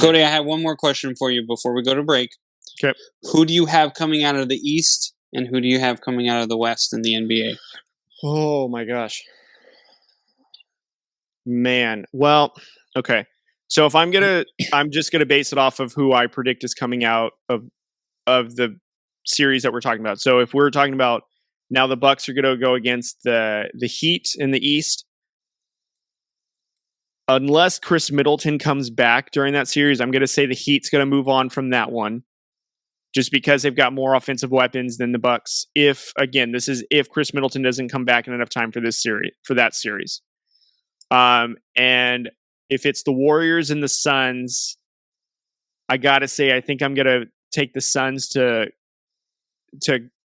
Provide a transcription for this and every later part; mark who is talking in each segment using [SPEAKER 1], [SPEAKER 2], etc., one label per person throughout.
[SPEAKER 1] Cody, I have one more question for you before we go to break.
[SPEAKER 2] Okay.
[SPEAKER 1] Who do you have coming out of the East, and who do you have coming out of the West in the NBA?
[SPEAKER 2] Oh my gosh. Man. Well, okay. So if I'm just gonna base it off of who I predict is coming out of the series that we're talking about. So if we're talking about now, the Bucks are gonna go against the Heat in the East. Unless Chris Middleton comes back during that series, I'm gonna say the Heat's gonna move on from that one, just because they've got more offensive weapons than the Bucks. If Chris Middleton doesn't come back in enough time for that series. And if it's the Warriors and the Suns, I gotta say I think I'm gonna take the Suns to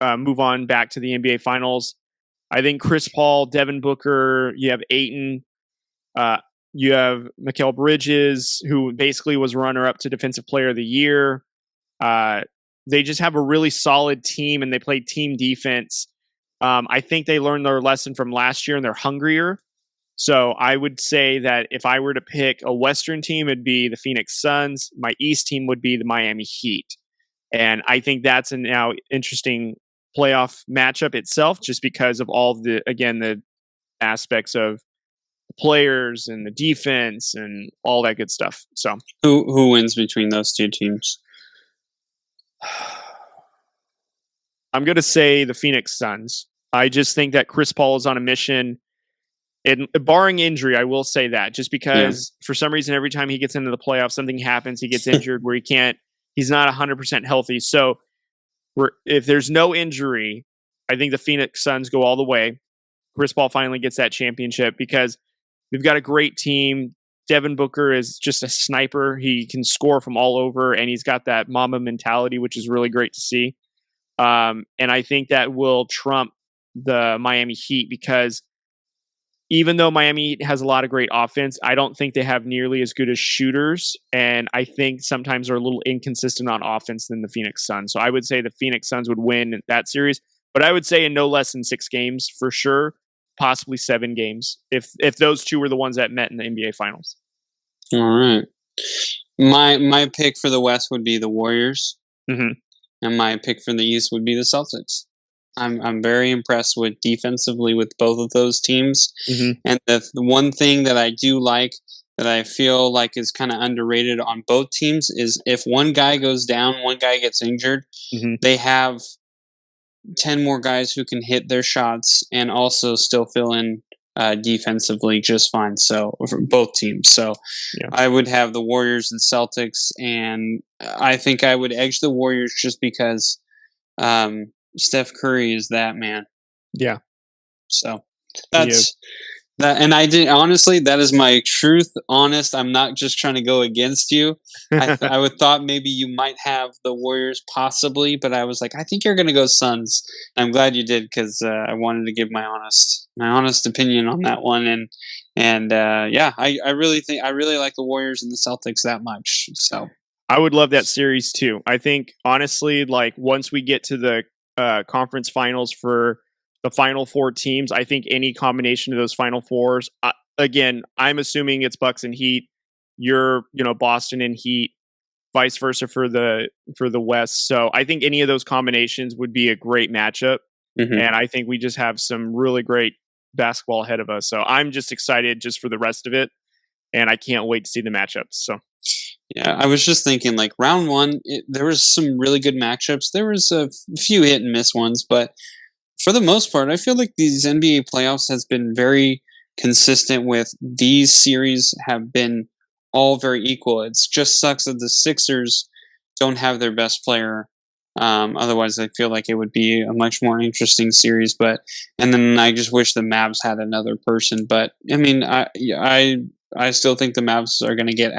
[SPEAKER 2] move on back to the NBA Finals. I think Chris Paul, Devin Booker, you have Ayton, you have Mikal Bridges, who basically was runner-up to Defensive Player of the Year. They just have a really solid team, and they play team defense. I think they learned their lesson from last year, and they're hungrier. So I would say that if I were to pick a Western team, it'd be the Phoenix Suns. My East team would be the Miami Heat. And I think that's a now interesting playoff matchup itself, just because of all the aspects of the players and the defense and all that good stuff. So
[SPEAKER 1] who wins between those two teams?
[SPEAKER 2] I'm going to say the Phoenix Suns. I just think that Chris Paul is on a mission. And barring injury, I will say that, just because for some reason, every time he gets into the playoffs, something happens. He gets injured where he's not 100% healthy. So if there's no injury, I think the Phoenix Suns go all the way. Chris Paul finally gets that championship because we've got a great team. Devin Booker is just a sniper. He can score from all over, and he's got that Mamba mentality, which is really great to see. And I think that will trump the Miami Heat, because even though Miami has a lot of great offense, I don't think they have nearly as good as shooters. And I think sometimes they're a little inconsistent on offense than the Phoenix Suns. So I would say the Phoenix Suns would win that series, but I would say in no less than 6 games for sure, possibly 7 games, if those two were the ones that met in the NBA Finals.
[SPEAKER 1] All right. My pick for the West would be the Warriors.
[SPEAKER 2] Mm-hmm.
[SPEAKER 1] And my pick for the East would be the Celtics. I'm very impressed with defensively with both of those teams.
[SPEAKER 2] Mm-hmm.
[SPEAKER 1] And the one thing that I do like, that I feel like is kind of underrated on both teams, is if one guy goes down, one guy gets injured, they have 10 more guys who can hit their shots and also still fill in defensively just fine. So for both teams. So I would have the Warriors and Celtics, and I think I would edge the Warriors just because Steph Curry is that man.
[SPEAKER 2] Yeah.
[SPEAKER 1] So that's that. And I did, honestly, that is my truth. Honest. I'm not just trying to go against you. I would thought maybe you might have the Warriors possibly, but I was like, I think you're going to go Suns. I'm glad you did, because I wanted to give my honest opinion on that one. And I really like the Warriors and the Celtics that much. So
[SPEAKER 2] I would love that series too. I think honestly, like once we get to the conference finals for the final 4 teams, I think any combination of those final 4s, again, I'm assuming it's Bucks and Heat, you're, Boston and Heat, vice versa for the West. So I think any of those combinations would be a great matchup.
[SPEAKER 1] Mm-hmm.
[SPEAKER 2] And I think we just have some really great basketball ahead of us. So I'm just excited just for the rest of it. And I can't wait to see the matchups. So
[SPEAKER 1] yeah, I was just thinking, like, round 1, there was some really good matchups. There was a few hit and miss ones, but for the most part, I feel like these NBA playoffs has been very consistent with these series have been all very equal. It just sucks that the Sixers don't have their best player. Otherwise, I feel like it would be a much more interesting series. And then I just wish the Mavs had another person. But I mean, I still think the Mavs are going to get